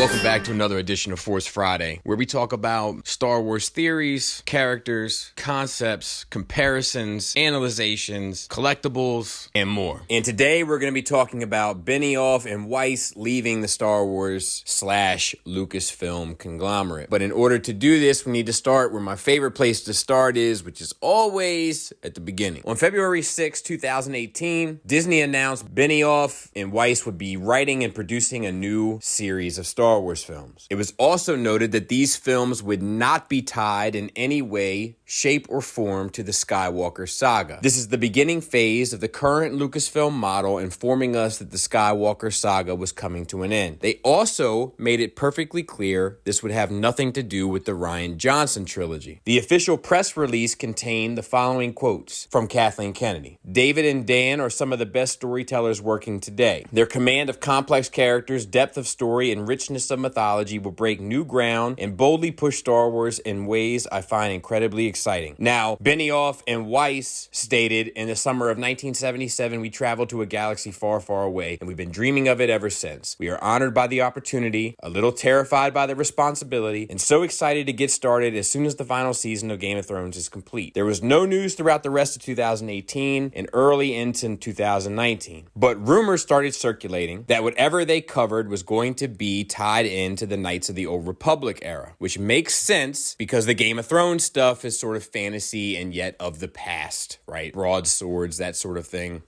Welcome back to another edition of Force Friday, where we talk about Star Wars theories, characters, concepts, comparisons, analyzations, collectibles, and more. And today we're going to be talking about Benioff and Weiss leaving the Star Wars / Lucasfilm conglomerate. But in order to do this, we need to start where my favorite place to start is, which is always at the beginning. On February 6, 2018, Disney announced Benioff and Weiss would be writing and producing a new series of Star Wars films. It was also noted that these films would not be tied in any way, shape, or form to the Skywalker saga. This is the beginning phase of the current Lucasfilm model, informing us that the Skywalker saga was coming to an end. They also made it perfectly clear this would have nothing to do with the Rian Johnson trilogy. The official press release contained the following quotes from Kathleen Kennedy. David and Dan are some of the best storytellers working today. Their command of complex characters, depth of story, and richness of mythology will break new ground and boldly push Star Wars in ways I find incredibly exciting. Now, Benioff and Weiss stated, in the summer of 1977, we traveled to a galaxy far, far away, and we've been dreaming of it ever since. We are honored by the opportunity, a little terrified by the responsibility, and so excited to get started as soon as the final season of Game of Thrones is complete. There was no news throughout the rest of 2018 and early into 2019, but rumors started circulating that whatever they covered was going to be tied into the Knights of the Old Republic era, which makes sense because the Game of Thrones stuff is sort of fantasy and yet of the past, right? Broadswords, that sort of thing.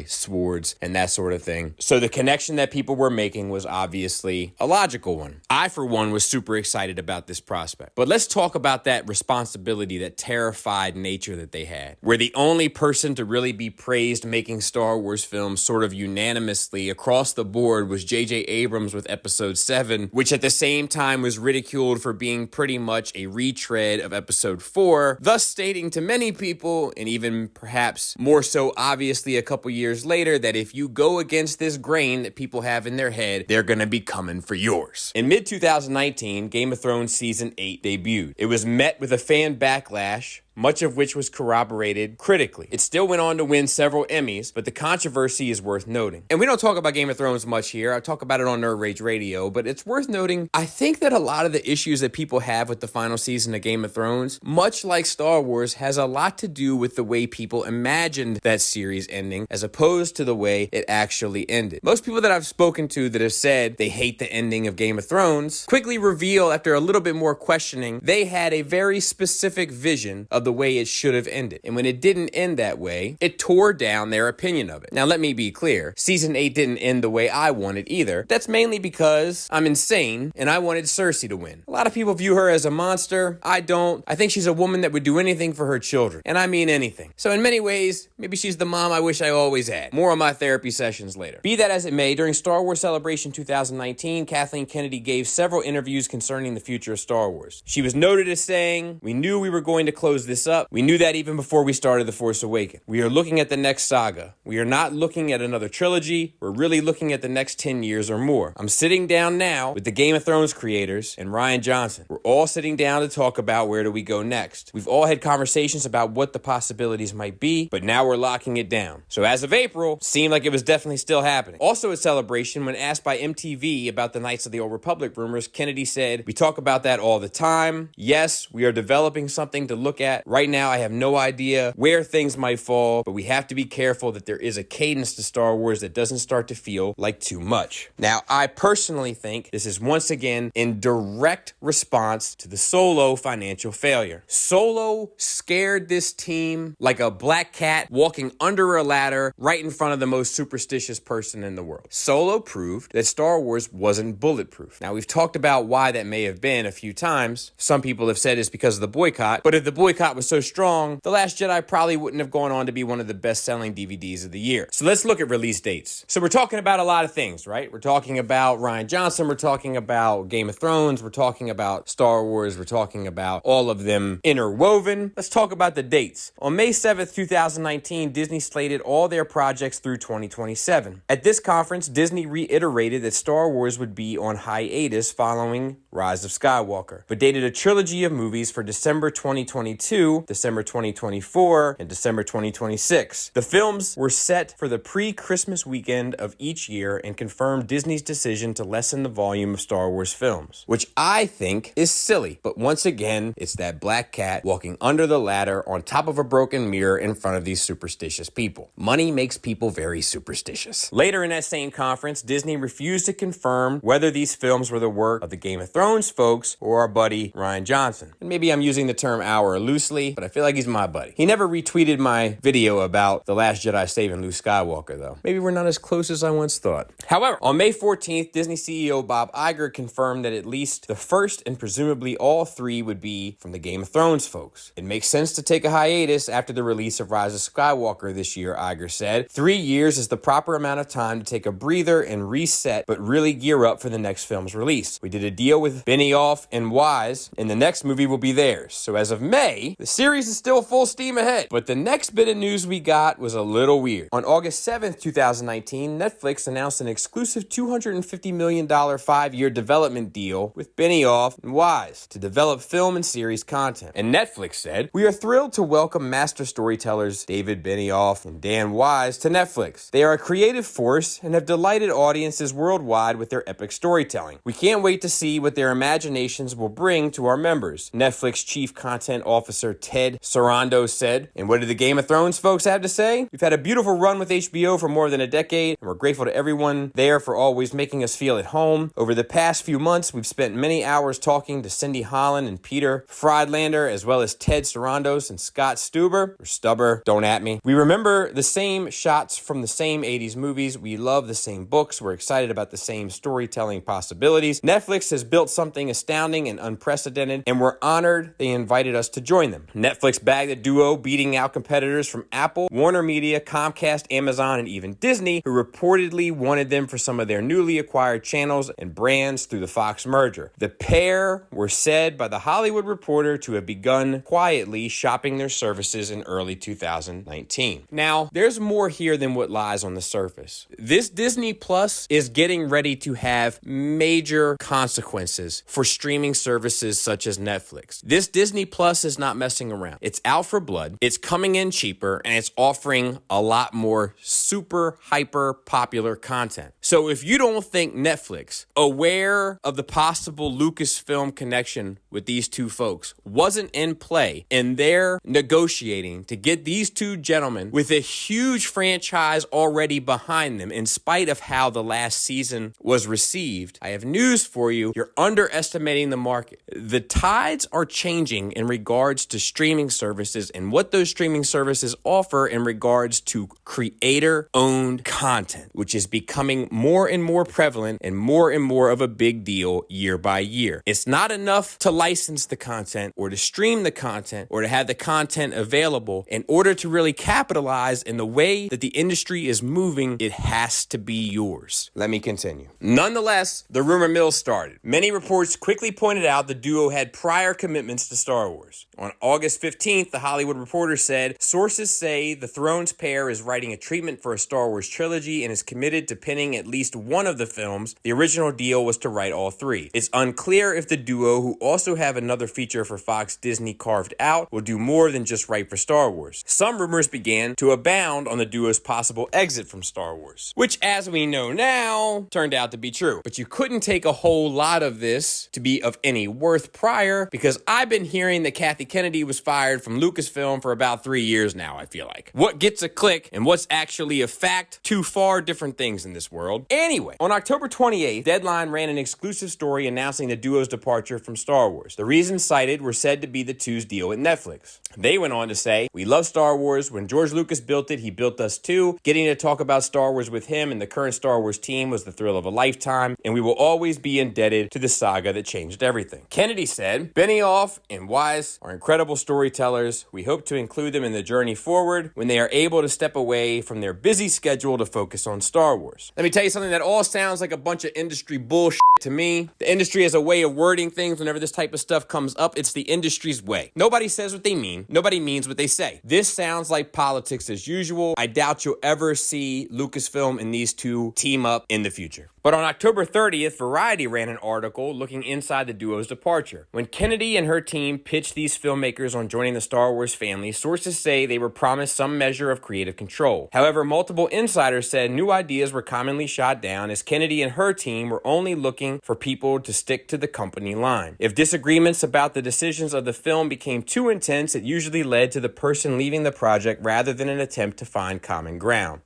Swords and that sort of thing. So the connection that people were making was obviously a logical one. I, for one, was super excited about this prospect. But let's talk about that responsibility, that terrified nature that they had, where the only person to really be praised making Star Wars films sort of unanimously across the board was J.J. Abrams with Episode 7, which at the same time was ridiculed for being pretty much a retread of Episode 4, thus stating to many people, and even perhaps more so obviously a couple years later, that if you go against this grain that people have in their head, they're gonna be coming for yours. In mid-2019, Game of Thrones Season 8 debuted. It was met with a fan backlash, much of which was corroborated critically. It still went on to win several Emmys, but the controversy is worth noting. And we don't talk about Game of Thrones much here. I talk about it on Nerd Rage Radio, but it's worth noting, I think that a lot of the issues that people have with the final season of Game of Thrones, much like Star Wars, has a lot to do with the way people imagined that series ending as opposed to the way it actually ended. Most people that I've spoken to that have said they hate the ending of Game of Thrones quickly reveal, after a little bit more questioning, they had a very specific vision of the way it should have ended. And when it didn't end that way, it tore down their opinion of it. Now, let me be clear. Season 8 didn't end the way I wanted either. That's mainly because I'm insane and I wanted Cersei to win. A lot of people view her as a monster. I don't. I think she's a woman that would do anything for her children. And I mean anything. So in many ways, maybe she's the mom I wish I always had. More on my therapy sessions later. Be that as it may, during Star Wars Celebration 2019, Kathleen Kennedy gave several interviews concerning the future of Star Wars. She was noted as saying, "We knew we were going to close this up. We knew that even before we started The Force Awakens. We are looking at the next saga. We are not looking at another trilogy. We're really looking at the next 10 years or more. I'm sitting down now with the Game of Thrones creators and Rian Johnson. We're all sitting down to talk about where do we go next. We've all had conversations about what the possibilities might be, but now we're locking it down." So as of April, seemed like it was definitely still happening. Also at Celebration, when asked by MTV about the Knights of the Old Republic rumors, Kennedy said, "We talk about that all the time. Yes, we are developing something to look at. Right now, I have no idea where things might fall, but we have to be careful that there is a cadence to Star Wars that doesn't start to feel like too much." Now, I personally think this is once again in direct response to the Solo financial failure. Solo scared this team like a black cat walking under a ladder right in front of the most superstitious person in the world. Solo proved that Star Wars wasn't bulletproof. Now, we've talked about why that may have been a few times. Some people have said it's because of the boycott, but if the boycott was so strong, The Last Jedi probably wouldn't have gone on to be one of the best-selling DVDs of the year. So let's look at release dates. So we're talking about a lot of things, right? We're talking about Rian Johnson, we're talking about Game of Thrones, we're talking about Star Wars, we're talking about all of them interwoven. Let's talk about the dates. On May 7th, 2019, Disney slated all their projects through 2027. At this conference, Disney reiterated that Star Wars would be on hiatus following Rise of Skywalker, but dated a trilogy of movies for December 2022 2022, December 2024, and December 2026. The films were set for the pre-Christmas weekend of each year and confirmed Disney's decision to lessen the volume of Star Wars films, which I think is silly. But once again, it's that black cat walking under the ladder on top of a broken mirror in front of these superstitious people. Money makes people very superstitious. Later in that same conference, Disney refused to confirm whether these films were the work of the Game of Thrones folks or our buddy Rian Johnson. And maybe I'm using the term our loosely, but I feel like he's my buddy. He never retweeted my video about The Last Jedi saving Luke Skywalker, though. Maybe we're not as close as I once thought. However, on May 14th, Disney CEO Bob Iger confirmed that at least the first and presumably all three would be from the Game of Thrones folks. It makes sense to take a hiatus after the release of Rise of Skywalker this year, Iger said. 3 years is the proper amount of time to take a breather and reset, but really gear up for the next film's release. We did a deal with Benioff and Weiss, and the next movie will be theirs. So as of May, the series is still full steam ahead. But the next bit of news we got was a little weird. On August 7th, 2019, Netflix announced an exclusive $250 million 5-year development deal with Benioff and Weiss to develop film and series content. And Netflix said, "We are thrilled to welcome master storytellers David Benioff and Dan Weiss to Netflix. They are a creative force and have delighted audiences worldwide with their epic storytelling. We can't wait to see what their imaginations will bring to our members," Netflix Chief Content Officer Ted Sarandos said. And what did the Game of Thrones folks have to say? "We've had a beautiful run with HBO for more than a decade, and we're grateful to everyone there for always making us feel at home. Over the past few months, we've spent many hours talking to Cindy Holland and Peter Friedlander, as well as Ted Sarandos and Scott Stuber, or Stubber, don't at me. We remember the same shots from the same 80s movies. We love the same books. We're excited about the same storytelling possibilities. Netflix has built something astounding and unprecedented, and we're honored they invited us to join them." Netflix bagged the duo, beating out competitors from Apple, Warner Media, Comcast, Amazon, and even Disney, who reportedly wanted them for some of their newly acquired channels and brands through the Fox merger. The pair were said by The Hollywood Reporter to have begun quietly shopping their services in early 2019. Now, there's more here than what lies on the surface. This Disney Plus is getting ready to have major consequences for streaming services such as Netflix. This Disney Plus is not messing around. It's out for blood, it's coming in cheaper, and it's offering a lot more super hyper popular content. So if you don't think Netflix, aware of the possible Lucasfilm connection with these two folks, wasn't in play and they're negotiating to get these two gentlemen with a huge franchise already behind them in spite of how the last season was received, I have news for you. You're underestimating the market. The tides are changing in regards to streaming services and what those streaming services offer in regards to creator-owned content, which is becoming more and more prevalent and more of a big deal year by year. It's not enough to license the content or to stream the content or to have the content available. In order to really capitalize in the way that the industry is moving, it has to be yours. Let me continue. Nonetheless, the rumor mill started. Many reports quickly pointed out the duo had prior commitments to Star Wars. On August 15th, The Hollywood Reporter said, "Sources say the Thrones pair is writing a treatment for a Star Wars trilogy and is committed to pinning at least one of the films. The original deal was to write all three. It's unclear if the duo, who also have another feature for Fox Disney carved out, will do more than just write for Star Wars." Some rumors began to abound on the duo's possible exit from Star Wars, which, as we know now, turned out to be true. But you couldn't take a whole lot of this to be of any worth prior, because I've been hearing that Kathy Kennedy was fired from Lucasfilm for about 3 years now, I feel like. What gets a click and what's actually a fact, two far different things in this world. Anyway, on October 28th, Deadline ran an exclusive story announcing the duo's departure from Star Wars. The reasons cited were said to be the two's deal with Netflix. They went on to say, "We love Star Wars. When George Lucas built it, he built us too. Getting to talk about Star Wars with him and the current Star Wars team was the thrill of a lifetime, and we will always be indebted to the saga that changed everything." Kennedy said, "Benioff and Weiss are incredible storytellers. We hope to include them in the journey forward when they are able to step away from their busy schedule to focus on Star Wars." Let me tell you something that all sounds like a bunch of industry bullshit to me. The industry has a way of wording things whenever this type of stuff comes up. It's the industry's way. Nobody says what they mean. Nobody means what they say. This sounds like politics as usual. I doubt you'll ever see Lucasfilm and these two team up in the future. But But on October 30th, Variety ran an article looking inside the duo's departure. When Kennedy and her team pitched these filmmakers on joining the Star Wars family, sources say they were promised some measure of creative control. However, multiple insiders said new ideas were commonly shot down as Kennedy and her team were only looking for people to stick to the company line. If disagreements about the decisions of the film became too intense, it usually led to the person leaving the project rather than an attempt to find common ground.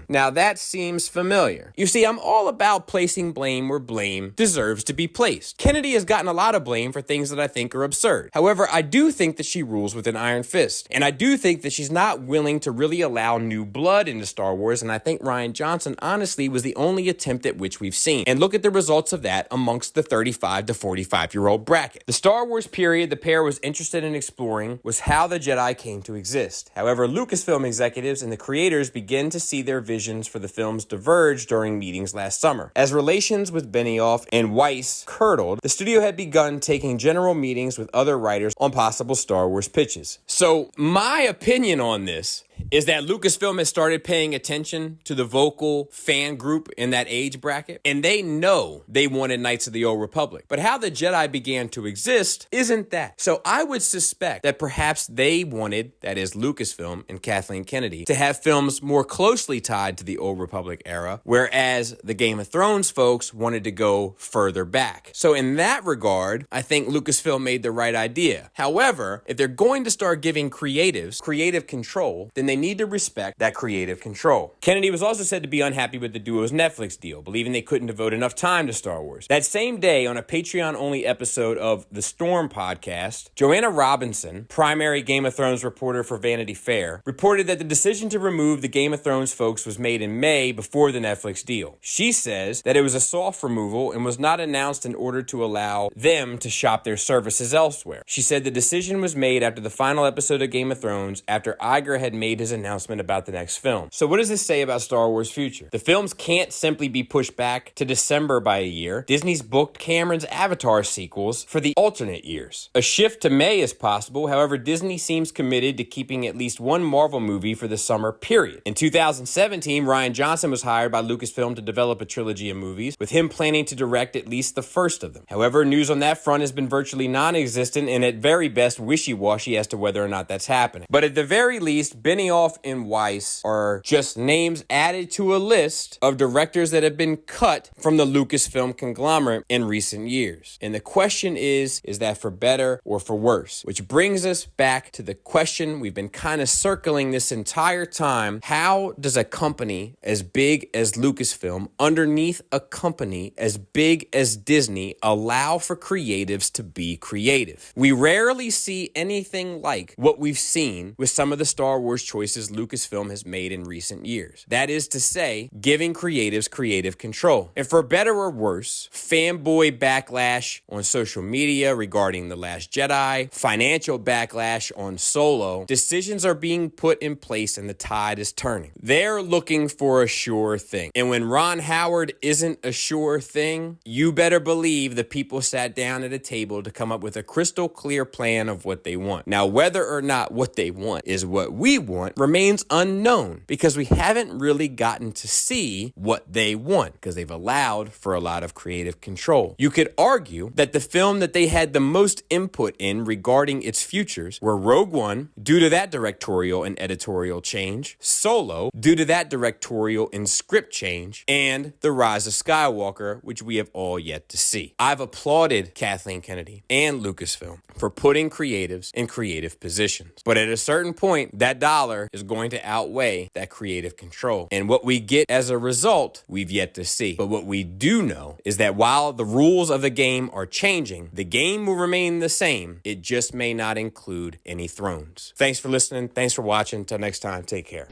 Now that seems familiar. You see, I'm all about placing blame where blame deserves to be placed. Kennedy has gotten a lot of blame for things that I think are absurd. However, I do think that she rules with an iron fist. And I do think that she's not willing to really allow new blood into Star Wars, and I think Rian Johnson honestly was the only attempt at which we've seen. And look at the results of that amongst the 35 to 45-year-old bracket. The Star Wars period the pair was interested in exploring was how the Jedi came to exist. However, Lucasfilm executives and the creators began to see their visions for the films diverge during meetings last summer. As relations with Benioff and Weiss curdled, the studio had begun taking general meetings with other writers on possible Star Wars pitches. So, my opinion on this is that Lucasfilm has started paying attention to the vocal fan group in that age bracket, and they know they wanted Knights of the Old Republic. But how the Jedi began to exist isn't that. So I would suspect that perhaps they wanted, that is Lucasfilm and Kathleen Kennedy, to have films more closely tied to the Old Republic era, whereas the Game of Thrones folks wanted to go further back. So in that regard, I think Lucasfilm made the right idea. However, if they're going to start giving creatives creative control, then they need to respect that creative control. Kennedy was also said to be unhappy with the duo's Netflix deal, believing they couldn't devote enough time to Star Wars. That same day, on a Patreon-only episode of The Storm podcast, Joanna Robinson, primary Game of Thrones reporter for Vanity Fair, reported that the decision to remove the Game of Thrones folks was made in May before the Netflix deal. She says that it was a soft removal and was not announced in order to allow them to shop their services elsewhere. She said the decision was made after the final episode of Game of Thrones, after Iger had made his announcement about the next film. So what does this say about Star Wars' future? The films can't simply be pushed back to December by a year. Disney's booked Cameron's Avatar sequels for the alternate years. A shift to May is possible, however, Disney seems committed to keeping at least one Marvel movie for the summer period. In 2017, Rian Johnson was hired by Lucasfilm to develop a trilogy of movies, with him planning to direct at least the first of them. However, news on that front has been virtually non-existent and at very best wishy-washy as to whether or not that's happening. But at the very least, Benioff and Weiss are just names added to a list of directors that have been cut from the Lucasfilm conglomerate in recent years. And the question is that for better or for worse? Which brings us back to the question we've been kind of circling this entire time. How does a company as big as Lucasfilm, underneath a company as big as Disney, allow for creatives to be creative? We rarely see anything like what we've seen with some of the Star Wars choices Lucasfilm has made in recent years. That is to say, giving creatives creative control. And for better or worse, fanboy backlash on social media regarding The Last Jedi, financial backlash on Solo, decisions are being put in place and the tide is turning. They're looking for a sure thing. And when Ron Howard isn't a sure thing, you better believe the people sat down at a table to come up with a crystal clear plan of what they want. Now, whether or not what they want is what we want remains unknown because we haven't really gotten to see what they want because they've allowed for a lot of creative control. You could argue that the film that they had the most input in regarding its futures were Rogue One, due to that directorial and editorial change, Solo, due to that directorial and script change, and The Rise of Skywalker, which we have all yet to see. I've applauded Kathleen Kennedy and Lucasfilm for putting creatives in creative positions. But at a certain point, that dollar is going to outweigh that creative control. And what we get as a result, we've yet to see. But what we do know is that while the rules of the game are changing, the game will remain the same. It just may not include any thrones. Thanks for listening. Thanks for watching. Until next time, take care.